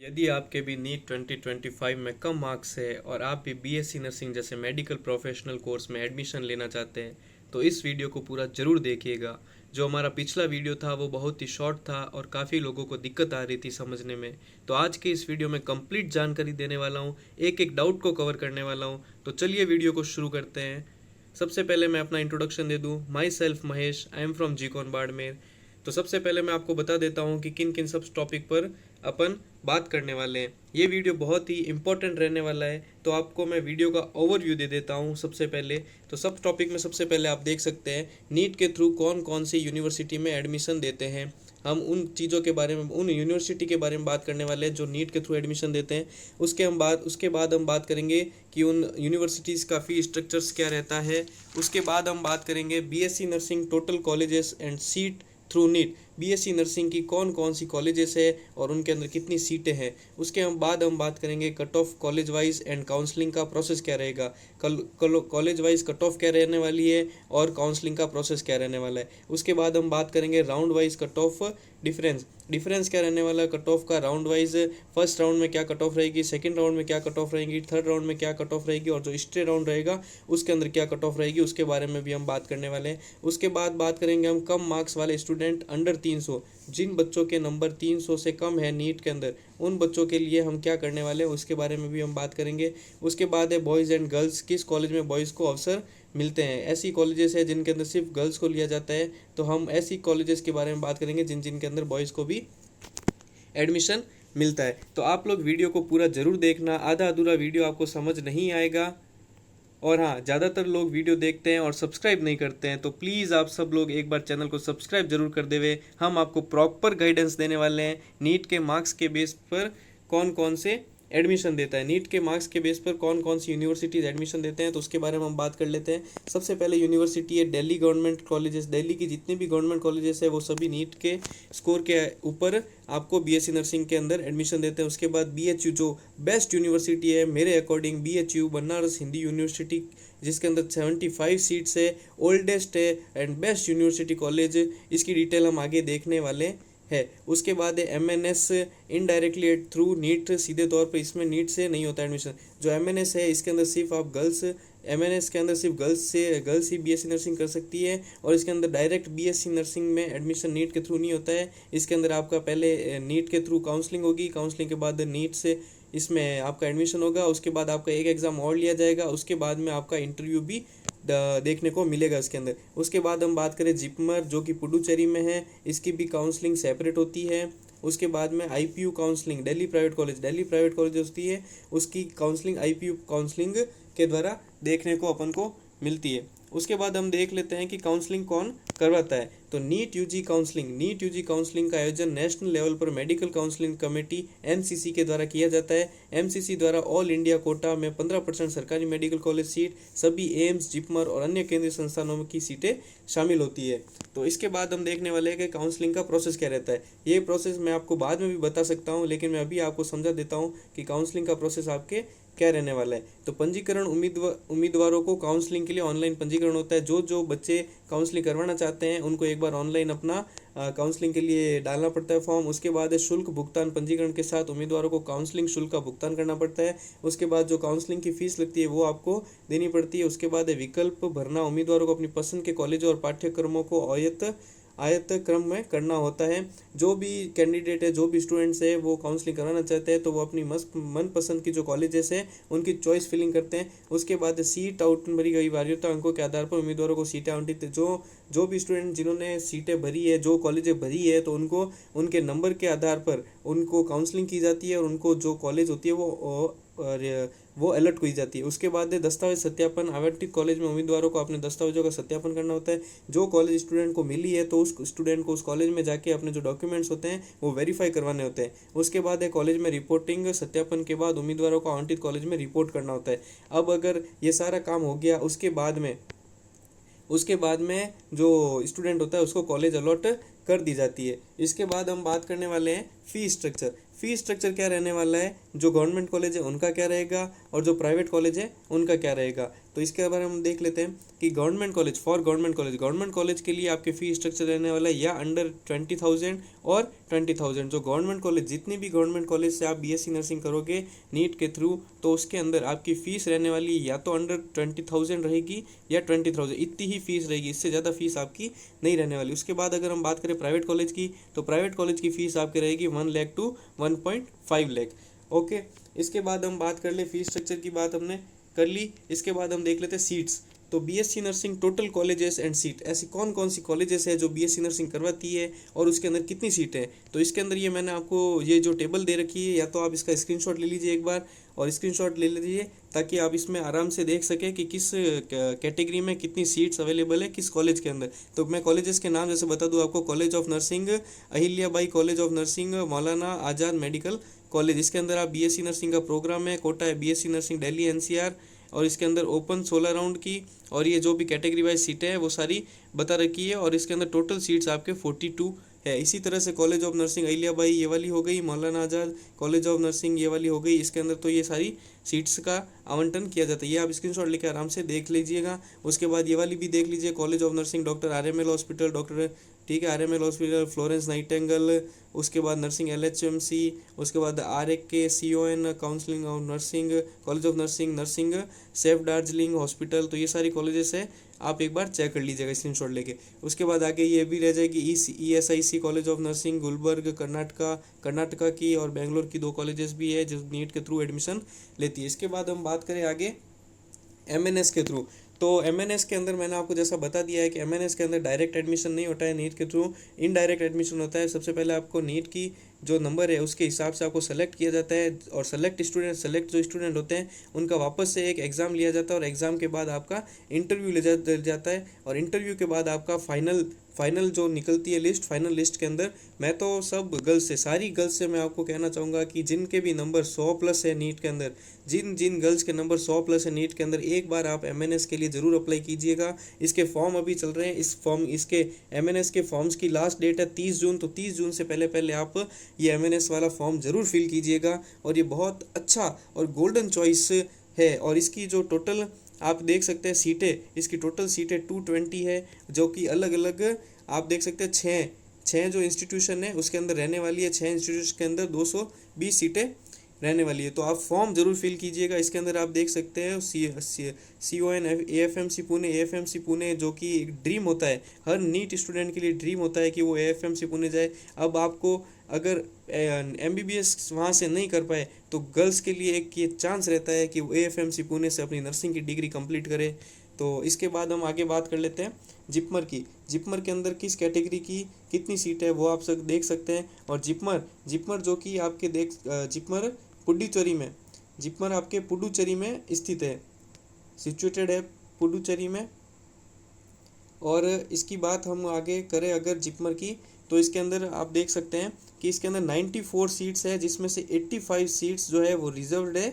यदि आपके भी नीट 2025 में कम मार्क्स है और आप भी बीएससी नर्सिंग जैसे मेडिकल प्रोफेशनल कोर्स में एडमिशन लेना चाहते हैं तो इस वीडियो को पूरा ज़रूर देखिएगा। जो हमारा पिछला वीडियो था वो बहुत ही शॉर्ट था और काफ़ी लोगों को दिक्कत आ रही थी समझने में। तो आज के इस वीडियो में कंप्लीट जानकारी देने वाला हूँ, एक एक डाउट को कवर करने वाला हूँ। तो चलिए वीडियो को शुरू करते हैं। सबसे पहले मैं अपना इंट्रोडक्शन दे दूँ। Myself Mahesh, I am from GCON Barmer. तो सबसे पहले मैं आपको बता देता हूँ कि किन किन सब टॉपिक पर अपन बात करने वाले हैं। ये वीडियो बहुत ही इंपॉर्टेंट रहने वाला है, तो आपको मैं वीडियो का ओवरव्यू दे देता हूँ सबसे पहले। तो सब टॉपिक में सबसे पहले आप देख सकते हैं नीट के थ्रू कौन कौन सी यूनिवर्सिटी में एडमिशन देते हैं। हम उन चीज़ों के बारे में, उन यूनिवर्सिटी के बारे में बात करने वाले हैं जो नीट के थ्रू एडमिशन देते हैं। उसके बाद हम बात करेंगे कि उन यूनिवर्सिटीज़ का फ़ी स्ट्रक्चर्स क्या रहता है। उसके बाद हम बात करेंगे BSc nursing total colleges and seat through NEET. BSc nursing की कौन कौन सी कॉलेजेस है और उनके अंदर कितनी सीटें हैं। उसके बाद हम बात करेंगे cut off college wise and counselling का प्रोसेस क्या रहेगा। कॉलेज वाइज कट ऑफ क्या रहने वाली है और काउंसलिंग का प्रोसेस क्या रहने वाला है। उसके बाद हम बात करेंगे round wise cut off difference क्या रहने वाला है कट ऑफ का राउंड वाइज। फर्स्ट राउंड में क्या कट ऑफ रहेगी, सेकंड राउंड में क्या कट ऑफ रहेगी, थर्ड राउंड में क्या कट ऑफ रहेगी और जो स्टे राउंड रहेगा उसके अंदर क्या कट ऑफ रहेगी, उसके बारे में भी हम बात करने वाले हैं। उसके बाद बात करेंगे हम कम मार्क्स वाले स्टूडेंट अंडर 300, जिन बच्चों के नंबर 300 से कम है नीट के अंदर, उन बच्चों के लिए हम क्या करने वाले हैं उसके बारे में भी हम बात करेंगे। उसके बाद है बॉयज़ एंड गर्ल्स, किस कॉलेज में बॉयज़ को अवसर मिलते हैं। ऐसी कॉलेजेस है जिनके अंदर सिर्फ गर्ल्स को लिया जाता है, तो हम ऐसी कॉलेजेस के बारे में बात करेंगे जिनके अंदर बॉयज़ को भी एडमिशन मिलता है। तो आप लोग वीडियो को पूरा ज़रूर देखना, आधा अधूरा वीडियो आपको समझ नहीं आएगा। और हाँ, ज़्यादातर लोग वीडियो देखते हैं और सब्सक्राइब नहीं करते हैं, तो प्लीज़ आप सब लोग एक बार चैनल को सब्सक्राइब जरूर कर देवे। हम आपको प्रॉपर गाइडेंस देने वाले हैं नीट के मार्क्स के बेस पर कौन कौन से एडमिशन देता है, नीट के मार्क्स के बेस पर कौन कौन सी यूनिवर्सिटीज़ एडमिशन देते हैं। तो उसके बारे में हम बात कर लेते हैं। सबसे पहले यूनिवर्सिटी है दिल्ली गवर्नमेंट कॉलेजेस। दिल्ली की जितने भी गवर्नमेंट कॉलेजेस है वो सभी नीट के स्कोर के ऊपर आपको बीएससी नर्सिंग के अंदर एडमिशन देते हैं। उसके बाद बीएचयू जो बेस्ट यूनिवर्सिटी है मेरे according, BHU Banaras Hindi university, जिसके अंदर 75 सीट्स है, ओल्डेस्ट है एंड बेस्ट यूनिवर्सिटी कॉलेज। इसकी डिटेल हम आगे देखने वाले है। उसके बाद है एमएनएस, इनडायरेक्टली थ्रू नीट, सीधे तौर पर इसमें नीट से नहीं होता एडमिशन। जो एमएनएस है इसके अंदर सिर्फ आप गर्ल्स, एमएनएस के अंदर सिर्फ गर्ल्स ही बीएससी नर्सिंग कर सकती है और इसके अंदर डायरेक्ट बीएससी नर्सिंग में एडमिशन नीट के थ्रू नहीं होता है। इसके अंदर आपका पहले नीट के थ्रू काउंसलिंग होगी, काउंसलिंग के बाद नीट से इसमें आपका एडमिशन होगा। उसके बाद आपका एक एग्ज़ाम और लिया जाएगा, उसके बाद में आपका इंटरव्यू भी देखने को मिलेगा इसके अंदर। उसके बाद हम बात करें जिपमर जो कि पुडुचेरी में है, इसकी भी काउंसलिंग सेपरेट होती है। उसके बाद में IPU counselling, Delhi private college होती है, उसकी काउंसलिंग आईपीयू काउंसलिंग के द्वारा देखने को अपन को मिलती है। उसके बाद हम देख लेते हैं कि काउंसलिंग कौन करवाता है। तो नीट यूजी काउंसलिंग का आयोजन नेशनल लेवल पर मेडिकल काउंसलिंग कमेटी एमसीसी के द्वारा किया जाता है। एमसीसी द्वारा ऑल इंडिया कोटा में 15% सरकारी मेडिकल कॉलेज सीट, सभी एम्स, जिपमर और अन्य केंद्रीय संस्थानों की सीटें शामिल होती है। तो इसके बाद हम देखने वाले हैं कि काउंसलिंग का प्रोसेस क्या रहता है। ये प्रोसेस मैं आपको बाद में भी बता सकता हूँ, लेकिन मैं अभी आपको समझा देता हूँ कि काउंसलिंग का प्रोसेस आपके क्या रहने वाला है। तो पंजीकरण, उम्मीदवारों को काउंसलिंग के लिए ऑनलाइन पंजीकरण होता है। जो बच्चे काउंसलिंग करवाना चाहते हैं उनको एक बार ऑनलाइन अपना काउंसलिंग के लिए डालना पड़ता है फॉर्म। उसके बाद है शुल्क भुगतान, पंजीकरण के साथ उम्मीदवारों को काउंसलिंग शुल्क का भुगतान करना पड़ता है। उसके बाद जो काउंसलिंग की फीस लगती है वो आपको देनी पड़ती है। उसके बाद है विकल्प भरना, उम्मीदवारों को अपनी पसंद के कॉलेजों और पाठ्यक्रमों को आयत क्रम में करना होता है। जो भी कैंडिडेट है, जो भी स्टूडेंट्स है वो काउंसलिंग कराना चाहते हैं तो वो अपनी मनपसंद की जो कॉलेजेस है उनकी चॉइस फिलिंग करते हैं। उसके बाद सीट आउटनंबरी गई वरीयता अंकों के आधार पर उम्मीदवारों को सीटें आवंटित, जो भी स्टूडेंट जिन्होंने सीटें भरी है, जो कॉलेजें भरी है, तो उनको उनके नंबर के आधार पर उनको काउंसलिंग की जाती है और उनको जो कॉलेज होती है वो अलर्ट की जाती है। उसके बाद दस्तावेज सत्यापन, आवंटित कॉलेज में उम्मीदवारों को अपने दस्तावेजों का सत्यापन करना होता है। जो कॉलेज स्टूडेंट को मिली है तो उस स्टूडेंट को उस कॉलेज में जाके अपने जो डॉक्यूमेंट्स होते हैं वो वेरीफाई करवाने होते हैं। उसके बाद कॉलेज में रिपोर्टिंग, सत्यापन के बाद उम्मीदवारों को आवंटित कॉलेज में रिपोर्ट करना होता है। अब अगर ये सारा काम हो गया, उसके बाद में जो स्टूडेंट होता है उसको कॉलेज अलॉट कर दी जाती है। इसके बाद हम बात करने वाले हैं फ़ी स्ट्रक्चर क्या रहने वाला है। जो गवर्नमेंट कॉलेज है उनका क्या रहेगा और जो प्राइवेट कॉलेज है उनका क्या रहेगा। तो इसके बारे में हम देख लेते हैं कि गवर्नमेंट कॉलेज के लिए आपके फी स्ट्रक्चर रहने वाला है या अंडर 20,000 और 20,000। जो गवर्नमेंट कॉलेज, जितनी भी गवर्नमेंट कॉलेज से आप बीएससी नर्सिंग करोगे नीट के थ्रू, तो उसके अंदर आपकी फ़ीस रहने वाली है या तो अंडर 20,000 रहेगी या 20,000, इतनी ही फीस रहेगी, इससे ज़्यादा फीस आपकी नहीं रहने वाली। उसके बाद अगर हम बात करें प्राइवेट कॉलेज की, तो प्राइवेट कॉलेज की फ़ीस आपकी रहेगी 1 लाख टू 1.5 लाख। ओके, इसके बाद हम बात कर ले, फीस स्ट्रक्चर की बात हमने कर ली। इसके बाद हम देख लेते हैं सीट्स। तो BSc nursing total colleges and seat, ऐसी कौन कौन सी कॉलेजेस है जो बीएससी नर्सिंग करवाती है और उसके अंदर कितनी सीटें हैं। तो इसके अंदर ये मैंने आपको ये जो टेबल दे रखी है, या तो आप इसका स्क्रीनशॉट ले लीजिए एक बार, और स्क्रीनशॉट ले लीजिए ताकि आप इसमें आराम से देख सकें कि किस कैटेगरी में कितनी सीट्स अवेलेबल है किस कॉलेज के अंदर। तो मैं कॉलेजेस के नाम जैसे बता दूं आपको, college of nursing Ahilyabai, college of nursing Maulana Azad medical college, इसके अंदर आप बीएससी नर्सिंग का प्रोग्राम है। कोटा है बीएससी नर्सिंग दिल्ली एनसीआर, और इसके अंदर ओपन 16 राउंड की, और ये जो भी कैटेगरी वाइज सीटें हैं वो सारी बता रखी है, और इसके अंदर टोटल सीट्स आपके 42 है। इसी तरह से कॉलेज ऑफ नर्सिंग अहिल्याबाई ये वाली हो गई, मौलाना आज़ाद कॉलेज ऑफ नर्सिंग ये वाली हो गई, इसके अंदर तो ये सारी सीट्स का आवंटन किया जाता है। ये आप स्क्रीनशॉट लेकर आराम से देख लीजिएगा। उसके बाद ये वाली भी देख लीजिए, college of nursing doctor RML hospital, doctor ठीक है आरएमएल हॉस्पिटल, फ्लोरेंस नाइटेंगल, उसके बाद नर्सिंग एलएचएमसी, उसके बाद RAK CON counselling of nursing, college of nursing nursing Safdarjung hospital. तो ये सारी कॉलेजेस है, आप एक बार चेक कर लीजिएगा स्क्रीनशॉट लेके। उसके बाद आगे ये भी रह जाएगी ESIC college of nursing Gulbarga Karnataka की, और बेंगलोर की 2 कॉलेजेस भी है जो नीट के थ्रू एडमिशन लेती है। इसके बाद हम बात करें आगे एमएनएस के थ्रू। तो एमएनएस के अंदर मैंने आपको जैसा बता दिया है कि एमएनएस के अंदर डायरेक्ट एडमिशन नहीं होता है नीट के थ्रू, इनडायरेक्ट एडमिशन होता है। सबसे पहले आपको नीट की जो नंबर है उसके हिसाब से आपको सेलेक्ट किया जाता है, और सेलेक्ट जो स्टूडेंट होते हैं उनका वापस से एक एग्ज़ाम लिया जाता है, और एग्ज़ाम के बाद आपका इंटरव्यू ले जाता है, और इंटरव्यू के बाद आपका फाइनल जो निकलती है लिस्ट, फाइनल लिस्ट के अंदर मैं तो सब गर्ल्स से, सारी गर्ल्स से मैं आपको कहना चाहूँगा कि जिनके भी नंबर 100+ है नीट के अंदर, जिन गर्ल्स के नंबर 100+ है नीट के अंदर, एक बार आप एमएनएस के लिए ज़रूर अप्लाई कीजिएगा। इसके फॉर्म अभी चल रहे हैं, इसके एमएनएस के फॉर्म्स की लास्ट डेट है 30 जून। तो 30 जून से पहले आप ये एमएनएस वाला फॉर्म ज़रूर फिल कीजिएगा, और ये बहुत अच्छा और गोल्डन चॉइस है। और इसकी जो टोटल आप देख सकते हैं सीटें, इसकी टोटल सीटें 220 है, जो कि अलग अलग आप देख सकते हैं छः जो इंस्टीट्यूशन है उसके अंदर रहने वाली है। 6 इंस्टीट्यूशन के अंदर 220 सीटें रहने वाली है। तो आप फॉर्म ज़रूर फिल कीजिएगा। इसके अंदर आप देख सकते हैं CON AFMC पुणे, जो कि एक ड्रीम होता है, हर नीट स्टूडेंट के लिए ड्रीम होता है कि वो AFMC पुणे जाए। अब आपको अगर MBBS वहाँ से नहीं कर पाए तो गर्ल्स के लिए एक ये चांस रहता है कि वो AFMC पुणे से अपनी नर्सिंग की डिग्री कंप्लीट करे। तो इसके बाद हम आगे बात कर लेते हैं जिपमर की। जिपमर के अंदर किस कैटेगरी की कितनी सीट है वो आप सब देख सकते हैं। और जिपमर जो कि आपके जिपमर जिपमर आपके पुडुचेरी में स्थित है, सिचुएटेड है पुडुचेरी में। और इसकी बात हम आगे करें अगर जिपमर की, तो इसके अंदर आप देख सकते हैं कि इसके अंदर 94 सीट्स है, जिसमें से 85 सीट्स जो है वो रिजर्व्ड है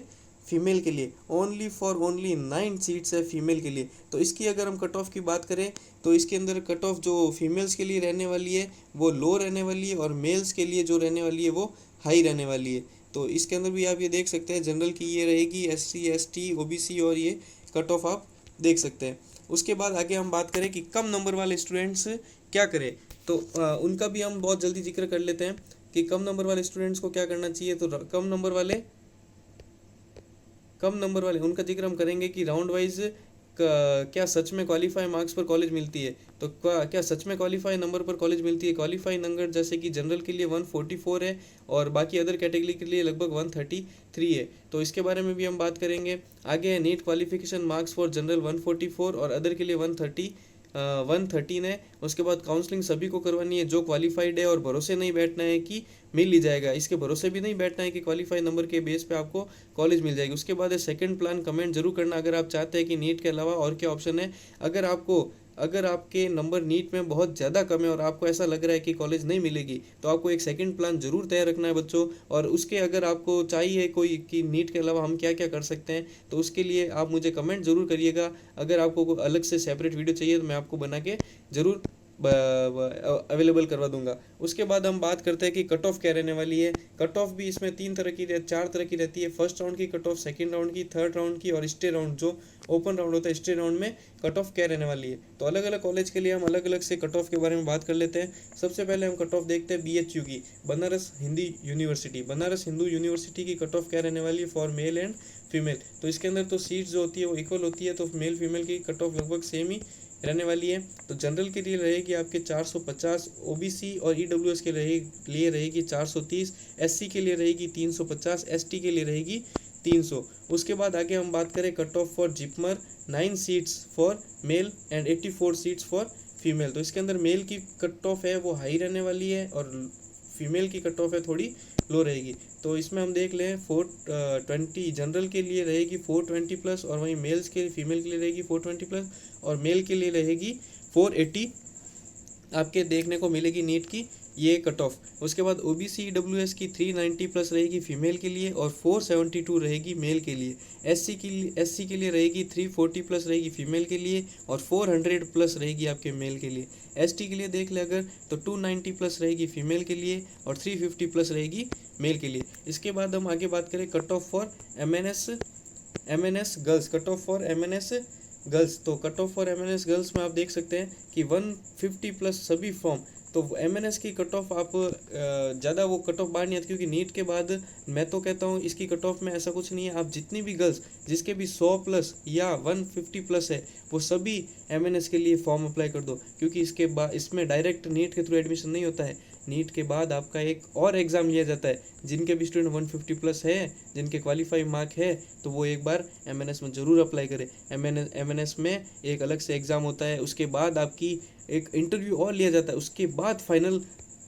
फीमेल के लिए। ओनली 9 सीट्स है फीमेल के लिए। तो इसकी अगर हम कट ऑफ की बात करें तो इसके अंदर कट ऑफ जो फीमेल्स के लिए रहने वाली है वो लो रहने वाली है, और मेल्स के लिए जो रहने वाली है वो हाई रहने वाली है। तो इसके अंदर भी आप ये देख सकते हैं जनरल की ये रहेगी, SC ST OBC, और ये कट ऑफ आप देख सकते हैं। उसके बाद आगे हम बात करें कि कम नंबर वाले स्टूडेंट्स क्या करें, तो उनका भी हम बहुत जल्दी जिक्र कर लेते हैं कि कम नंबर वाले स्टूडेंट्स को क्या करना चाहिए। तो कम नंबर वाले उनका जिक्र हम करेंगे कि राउंड वाइज क्या सच में क्वालिफाई मार्क्स पर कॉलेज मिलती है। तो क्या सच में क्वालिफाई नंबर पर कॉलेज मिलती है। क्वालिफाई नंबर जैसे कि जनरल के लिए 144 है, और बाकी अदर कैटेगरी के लिए लगभग 133 है। तो इसके बारे में भी हम बात करेंगे। आगे है NEET qualification marks for general 144 और अदर के लिए 113 है। उसके बाद काउंसलिंग सभी को करवानी है जो क्वालिफाइड है, और भरोसे नहीं बैठना है कि मिल ही जाएगा, इसके भरोसे भी नहीं बैठना है कि क्वालिफाई नंबर के बेस पे आपको कॉलेज मिल जाएगी। उसके बाद है सेकंड प्लान, कमेंट जरूर करना अगर आप चाहते हैं कि नीट के अलावा और क्या ऑप्शन है। अगर आपके नंबर नीट में बहुत ज़्यादा कम है और आपको ऐसा लग रहा है कि कॉलेज नहीं मिलेगी, तो आपको एक सेकंड प्लान जरूर तैयार रखना है बच्चों। और उसके अगर आपको चाहिए कोई कि नीट के अलावा हम क्या क्या कर सकते हैं, तो उसके लिए आप मुझे कमेंट ज़रूर करिएगा। अगर आपको अलग से सेपरेट वीडियो चाहिए तो मैं आपको बना के ज़रूर अवेलेबल करवा दूंगा। उसके बाद हम बात करते हैं कि कट ऑफ क्या रहने वाली है। कट ऑफ भी इसमें 4 तरह की रहती है। फर्स्ट राउंड की कट ऑफ, सेकंड राउंड की, थर्ड राउंड की और स्टे राउंड, जो ओपन राउंड होता है, स्टे राउंड में कट ऑफ क्या रहने वाली है। तो अलग अलग कॉलेज के लिए हम अलग अलग से कट ऑफ के बारे में बात कर लेते हैं। सबसे पहले हम कट ऑफ देखते हैं BHU की, बनारस हिंदी यूनिवर्सिटी। बनारस हिंदू यूनिवर्सिटी की कट ऑफ क्या रहने वाली है फॉर मेल एंड फीमेल। तो इसके अंदर तो सीट्स जो होती है वो इक्वल होती है, तो मेल फीमेल की कट ऑफ लगभग सेम ही रहने वाली है। तो जनरल के लिए रहेगी आपके 450, OBC और EWS के लिए रहेगी 430, SC के लिए रहेगी 350, ST के लिए रहेगी 300। उसके बाद आगे हम बात करें cut off for JIPMER, 9 seats for male and 84 seats for female. तो इसके अंदर मेल की कट ऑफ है वो हाई रहने वाली है और फीमेल की कट ऑफ है थोड़ी लो रहेगी। तो इसमें हम देख लें 420 जनरल के लिए रहेगी 420 प्लस, और वहीं मेल्स के फीमेल के लिए रहेगी 420 प्लस, और मेल के लिए रहेगी 480 आपके देखने को मिलेगी नीट की ये कट ऑफ। उसके बाद OBC EWS की 390 प्लस रहेगी फीमेल के लिए और 472 रहेगी मेल के लिए। SC के लिए रहेगी 340 प्लस रहेगी फीमेल के लिए और 400 प्लस रहेगी आपके मेल के लिए। ST के लिए देख ले अगर तो 290 प्लस रहेगी फीमेल के लिए और 350 प्लस रहेगी मेल के लिए। इसके बाद हम आगे बात करें cut off for MNS girls, cut off for MNS girls. तो cut off for MNS girls में आप देख सकते हैं कि 150 प्लस सभी फॉर्म। तो MNS की कट ऑफ आप ज़्यादा वो कट ऑफ बाहर नहीं आती, क्योंकि नीट के बाद मैं तो कहता हूँ इसकी कट ऑफ में ऐसा कुछ नहीं है। आप जितनी भी गर्ल्स जिसके भी 100 प्लस या 150 प्लस है वो सभी MNS के लिए फॉर्म अप्लाई कर दो, क्योंकि इसके बाद इसमें डायरेक्ट नीट के थ्रू एडमिशन नहीं होता है। नीट के बाद आपका एक और एग्ज़ाम लिया जाता है। जिनके भी स्टूडेंट 150 प्लस है, जिनके क्वालिफाई मार्क है, तो वो एक बार MNS में ज़रूर अप्लाई करें। MNS में एक अलग से एग्ज़ाम होता है, उसके बाद आपकी एक इंटरव्यू और लिया जाता है, उसके बाद फाइनल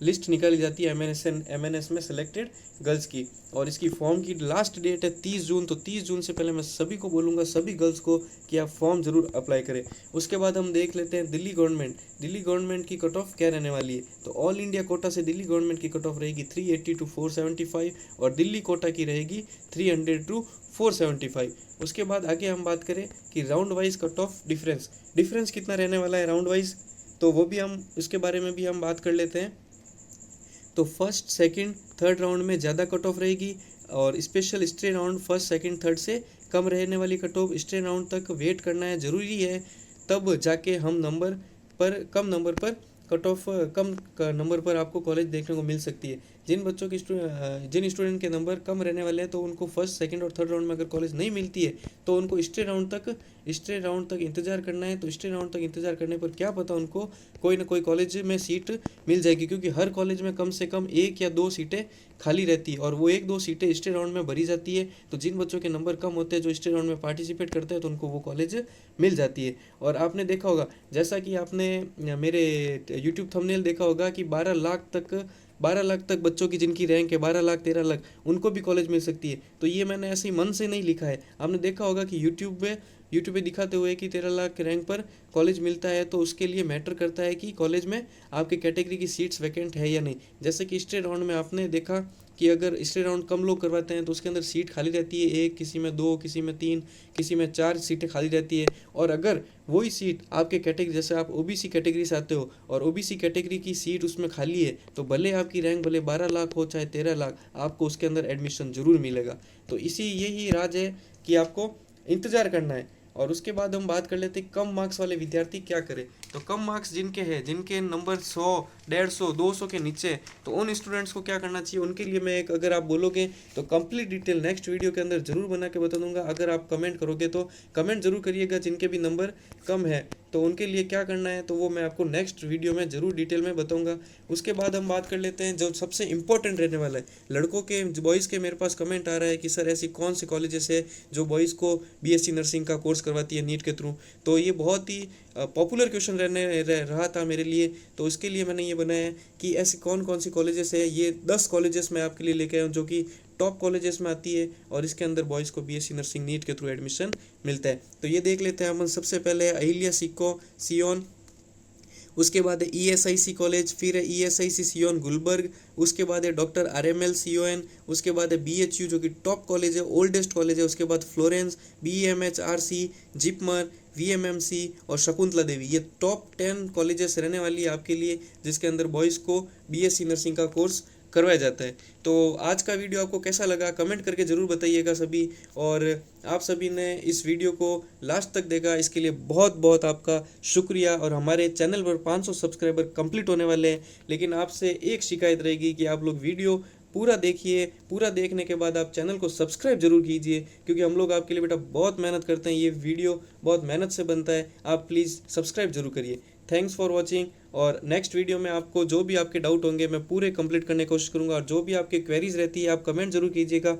लिस्ट निकाली जाती है MNS में सेलेक्टेड गर्ल्स की। और इसकी फॉर्म की लास्ट डेट है 30 जून। तो 30 जून से पहले मैं सभी को बोलूँगा, सभी गर्ल्स को, कि आप फॉर्म ज़रूर अप्लाई करें। उसके बाद हम देख लेते हैं दिल्ली गवर्नमेंट की कट ऑफ क्या रहने वाली है। तो ऑल इंडिया कोटा से दिल्ली गवर्नमेंट की कट ऑफ रहेगी 380 टू 475 और दिल्ली कोटा की रहेगी 300 टू 475। उसके बाद आगे हम बात करें कि round wise cut off difference कितना रहने वाला है राउंड वाइज, तो वो भी हम उसके बारे में भी हम बात कर लेते हैं। तो फर्स्ट सेकंड थर्ड राउंड में ज़्यादा कट ऑफ रहेगी और special stay round first second third से कम रहने वाली कट ऑफ। स्टे राउंड तक वेट करना है, ज़रूरी है, तब जाके हम कम नंबर पर कट ऑफ कम नंबर पर आपको कॉलेज देखने को मिल सकती है। जिन स्टूडेंट के नंबर कम रहने वाले हैं तो उनको फर्स्ट सेकंड और थर्ड राउंड में अगर कॉलेज नहीं मिलती है तो उनको स्टे राउंड तक इंतज़ार करना है। तो स्टे राउंड तक इंतज़ार करने पर क्या पता उनको कोई ना कोई कॉलेज में सीट मिल जाएगी, क्योंकि हर कॉलेज में कम से कम 1 या 2 सीटें खाली रहती है और वो 1-2 सीटें स्टे राउंड में भरी जाती है। तो जिन बच्चों के नंबर कम होते हैं जो स्टे राउंड में पार्टिसिपेट करते हैं तो उनको वो कॉलेज मिल जाती है। और आपने देखा होगा, जैसा कि आपने मेरे यूट्यूब थंबनेल देखा होगा कि 12 लाख तक बच्चों की जिनकी रैंक है 12 लाख 13 लाख, उनको भी कॉलेज मिल सकती है। तो ये मैंने ऐसे ही मन से नहीं लिखा है। आपने देखा होगा कि यूट्यूब पे दिखाते हुए कि 13 लाख के रैंक पर कॉलेज मिलता है, तो उसके लिए मैटर करता है कि कॉलेज में आपके कैटेगरी की सीट्स वैकेंट है या नहीं। जैसे कि स्टे राउंड में आपने देखा कि अगर स्टे राउंड कम लोग करवाते हैं तो उसके अंदर सीट खाली रहती है, 1, किसी में 2, किसी में 3, किसी में 4 सीटें खाली रहती है। और अगर वही सीट आपके कैटेगरी, जैसे आप OBC कैटेगरी से आते हो और OBC कैटेगरी की सीट उसमें खाली है, तो भले आपकी रैंक भले 12 लाख हो चाहे 13 लाख, आपको उसके अंदर एडमिशन ज़रूर मिलेगा। तो यही राज है कि आपको इंतज़ार करना है। और उसके बाद हम बात कर लेते हैं कम मार्क्स वाले विद्यार्थी क्या करें। तो कम मार्क्स जिनके नंबर 100, 150, 200 के नीचे, तो उन स्टूडेंट्स को क्या करना चाहिए, उनके लिए मैं अगर आप बोलोगे तो कंप्लीट डिटेल नेक्स्ट वीडियो के अंदर ज़रूर बना के बता दूंगा। अगर आप कमेंट करोगे तो कमेंट ज़रूर करिएगा, जिनके भी नंबर कम है तो उनके लिए क्या करना है, तो वो मैं आपको नेक्स्ट वीडियो में ज़रूर डिटेल में बताऊंगा। उसके बाद हम बात कर लेते हैं जो सबसे इंपॉर्टेंट रहने वाला है, लड़कों के, बॉयज़ के। मेरे पास कमेंट आ रहा है कि सर ऐसी कौन सी कॉलेजेस है जो बॉयज़ को BSc नर्सिंग का कोर्स करवाती है नीट के थ्रू। तो ये बहुत ही पॉपुलर क्वेश्चन रहा था मेरे लिए, तो उसके लिए मैंने ये बनाया कि ऐसी कौन सी कॉलेजेस है। ये 10 कॉलेजेस मैं आपके लिए लेके आया हूँ जो कि टॉप कॉलेजेस में आती है और इसके अंदर बॉयज़ को BSc नर्सिंग नीट के थ्रू एडमिशन मिलता है। तो ये देख लेते हैं हम। सबसे पहले अहिल्या सिको सियोन, उसके बाद है ESIC कॉलेज, फिर है ESIC सियोन गुलबर्ग, उसके बाद है डॉक्टर RML CON, उसके बाद है BHU जो कि टॉप कॉलेज है, ओल्डेस्ट कॉलेज है, उसके बाद फ्लोरेंस, BEMHRC, जिपमर, VMMC और शकुंतला देवी। ये टॉप 10 कॉलेजेस रहने वाली है आपके लिए, जिसके अंदर बॉयज़ को BSc नर्सिंग का कोर्स करवाया जाता है। तो आज का वीडियो आपको कैसा लगा कमेंट करके ज़रूर बताइएगा सभी, और आप सभी ने इस वीडियो को लास्ट तक देखा इसके लिए बहुत बहुत आपका शुक्रिया। और हमारे चैनल पर 500 सब्सक्राइबर कंप्लीट होने वाले हैं, लेकिन आपसे एक शिकायत रहेगी कि आप लोग वीडियो पूरा देखिए, पूरा देखने के बाद आप चैनल को सब्सक्राइब जरूर कीजिए, क्योंकि हम लोग आपके लिए बेटा बहुत मेहनत करते हैं, ये वीडियो बहुत मेहनत से बनता है। आप प्लीज़ सब्सक्राइब जरूर करिए। थैंक्स फॉर वॉचिंग, और नेक्स्ट वीडियो में आपको जो भी आपके डाउट होंगे मैं पूरे कंप्लीट करने की कोशिश करूंगा, और जो भी आपकी क्वेरीज रहती है आप कमेंट जरूर कीजिएगा।